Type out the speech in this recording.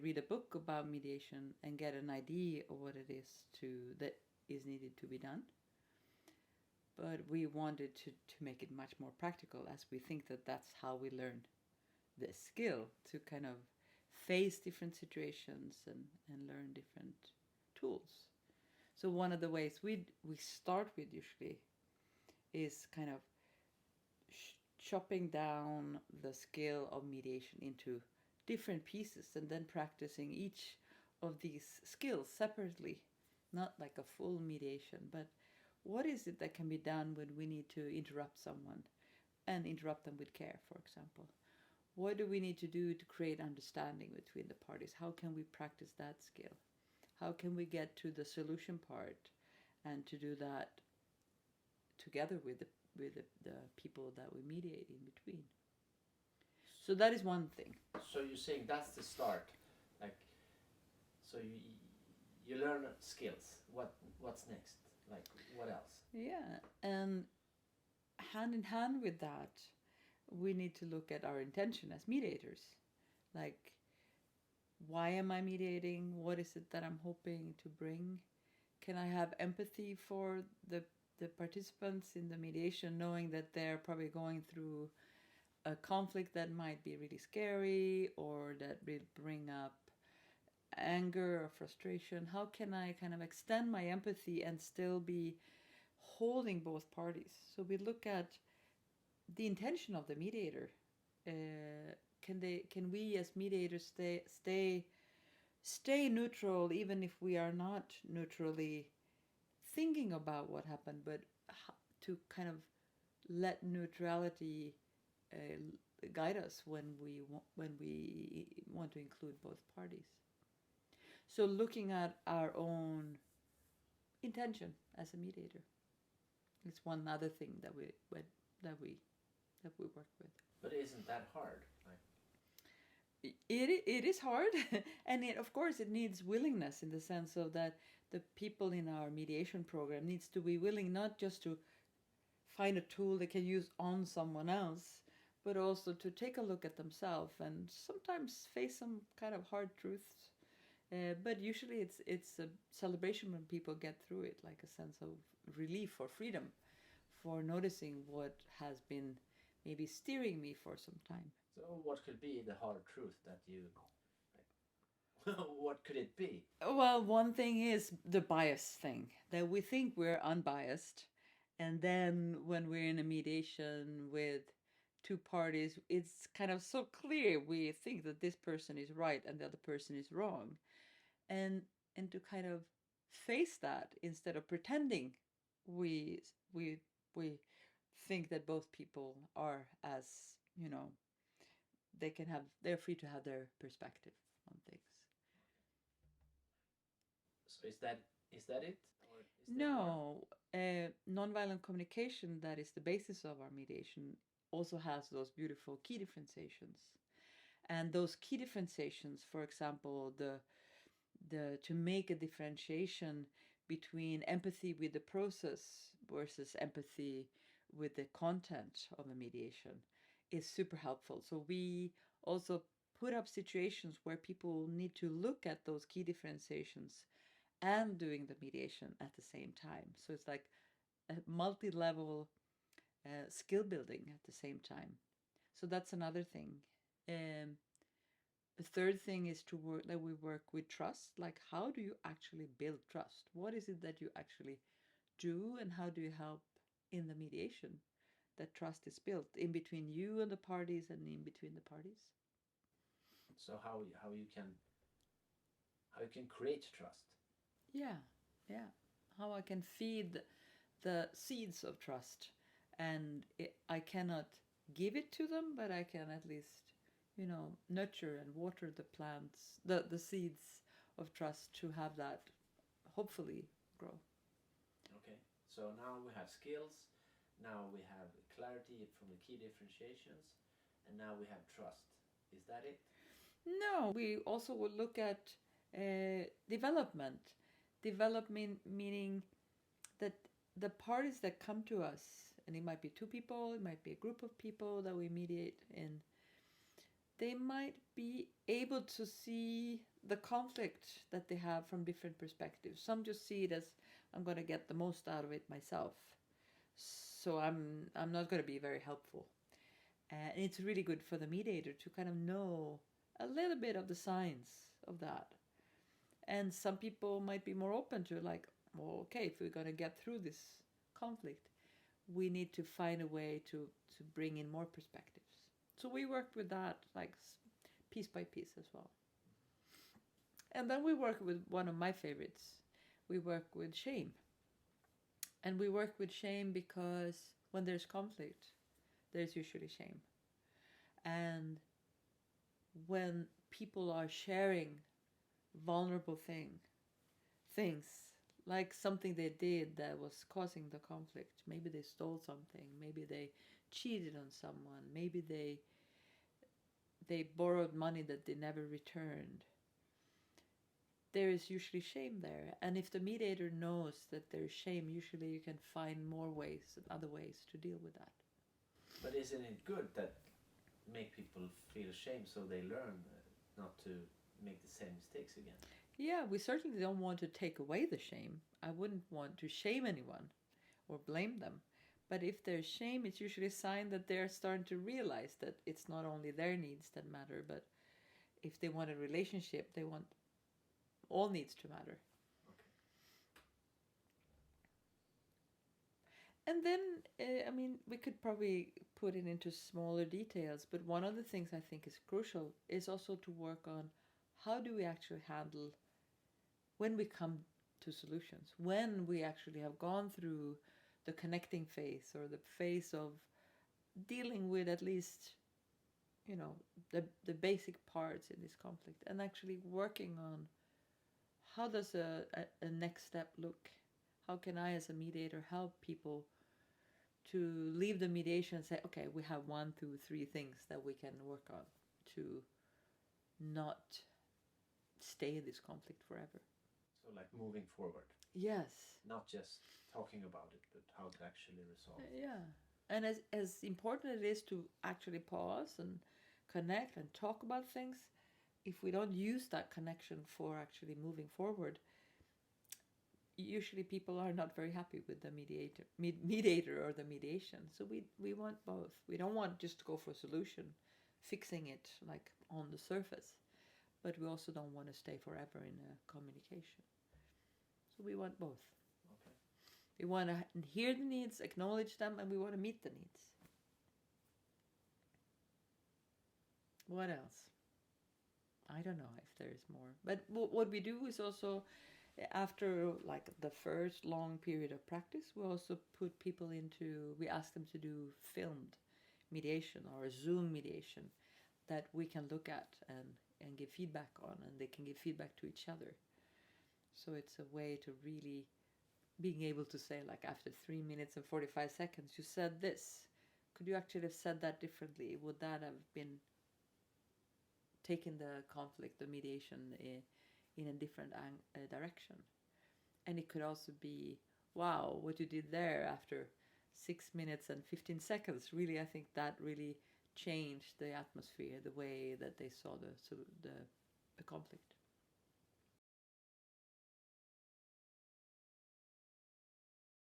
read a book about mediation and get an idea of what it is that is needed to be done. But we wanted to make it much more practical, as we think that that's how we learn this skill, to kind of face different situations and learn different tools. So one of the ways we start with usually is kind of chopping down the skill of mediation into different pieces and then practicing each of these skills separately, not like a full mediation, but what is it that can be done when we need to interrupt someone and interrupt them with care, for example? What do we need to do to create understanding between the parties? How can we practice that skill? How can we get to the solution part and to do that together with the people that we mediate in between? So that is one thing. So you're saying that's the start, like, so you learn skills. What's next? Like, what else? Yeah, and hand in hand with that, we need to look at our intention as mediators. Like, why am I mediating? What is it that I'm hoping to bring? Can I have empathy for the participants in the mediation, knowing that they're probably going through a conflict that might be really scary or that will bring up anger or frustration? How can I kind of extend my empathy and still be holding both parties? So we look at the intention of the mediator. Can we as mediators stay neutral even if we are not neutrally thinking about what happened, but to kind of let neutrality guide us when we want to include both parties. So looking at our own intention as a mediator is one other thing that we work with. But isn't that hard? Like, it is hard, and of course it needs willingness, in the sense of that the people in our mediation program needs to be willing not just to find a tool they can use on someone else, but also to take a look at themselves and sometimes face some kind of hard truths. But usually it's a celebration when people get through it, like a sense of relief or freedom for noticing what has been maybe steering me for some time. so what could be the hard truth that you, like, what could it be? Well, one thing is the bias thing, that we think we're unbiased, and then when we're in a mediation with two parties, it's kind of so clear we think that this person is right and the other person is wrong. And to kind of face that instead of pretending we we think that both people are, as they're free to have their perspective on things. So is that it? Or is there No, nonviolent communication, that is the basis of our mediation, also has those beautiful key differentiations. And those key differentiations, for example, to make a differentiation between empathy with the process versus empathy with the content of a mediation, is super helpful. So we also put up situations where people need to look at those key differentiations and doing the mediation at the same time. So it's like a multi-level skill building at the same time. So that's another thing. The third thing is that we work with trust. Like, how do you actually build trust? What is it that you actually do, and how do you help in the mediation that trust is built in between you and the parties and in between the parties? so how you can create trust? Yeah, yeah. How I can feed the seeds of trust, and I cannot give it to them, but I can at least, nurture and water the plants, the seeds of trust, to have that hopefully grow. Okay, so now we have skills, now we have clarity from the key differentiations, and now we have trust. Is that it? No, we also will look at development. Development meaning that the parties that come to us, and it might be two people, it might be a group of people that we mediate in, they might be able to see the conflict that they have from different perspectives. Some just see it as, I'm going to get the most out of it myself, so I'm not going to be very helpful. And it's really good for the mediator to kind of know a little bit of the signs of that. And some people might be more open to, like, well, okay, if we're going to get through this conflict, we need to find a way to bring in more perspectives. So we worked with that, like, piece by piece as well. And then we work with one of my favorites. We work with shame. And we work with shame because when there's conflict, there's usually shame. And when people are sharing vulnerable things, like something they did that was causing the conflict, maybe they stole something, maybe they cheated on someone, maybe they borrowed money that they never returned, there is usually shame there. And if the mediator knows that there's shame, usually you can find more ways and other ways to deal with that. But isn't it good that make people feel shame so they learn not to make the same mistakes again? Yeah, we certainly don't want to take away the shame. I wouldn't want to shame anyone or blame them. But if there's shame, it's usually a sign that they're starting to realize that it's not only their needs that matter, but if they want a relationship, they want all needs to matter. Okay. And then, we could probably put it into smaller details, but one of the things I think is crucial is also to work on how do we actually handle when we come to solutions, when we actually have gone through the connecting phase or the phase of dealing with at least, the basic parts in this conflict, and actually working on how does a next step look? How can I as a mediator help people to leave the mediation and say, okay, we have 1, 2, 3 things that we can work on to not stay in this conflict forever. So like moving forward. Yes. Not just talking about it, but how to actually resolve it. Yeah. And as important it is to actually pause and connect and talk about things, if we don't use that connection for actually moving forward, usually people are not very happy with the mediator or the mediation. So we want both. We don't want just to go for a solution, fixing it like on the surface, but we also don't want to stay forever in a communication. So we want both. Okay. We want to hear the needs, acknowledge them, and we want to meet the needs. What else? I don't know if there is more. But what we do is also, after like the first long period of practice, we also put people we ask them to do filmed mediation or Zoom mediation that we can look at and give feedback on, and they can give feedback to each other. So it's a way to really being able to say, like, after 3 minutes and 45 seconds, you said this. Could you actually have said that differently? Would that have been taking the conflict, the mediation in a different direction? And it could also be, wow, what you did there after 6 minutes and 15 seconds. Really, I think that really changed the atmosphere, the way that they saw the conflict.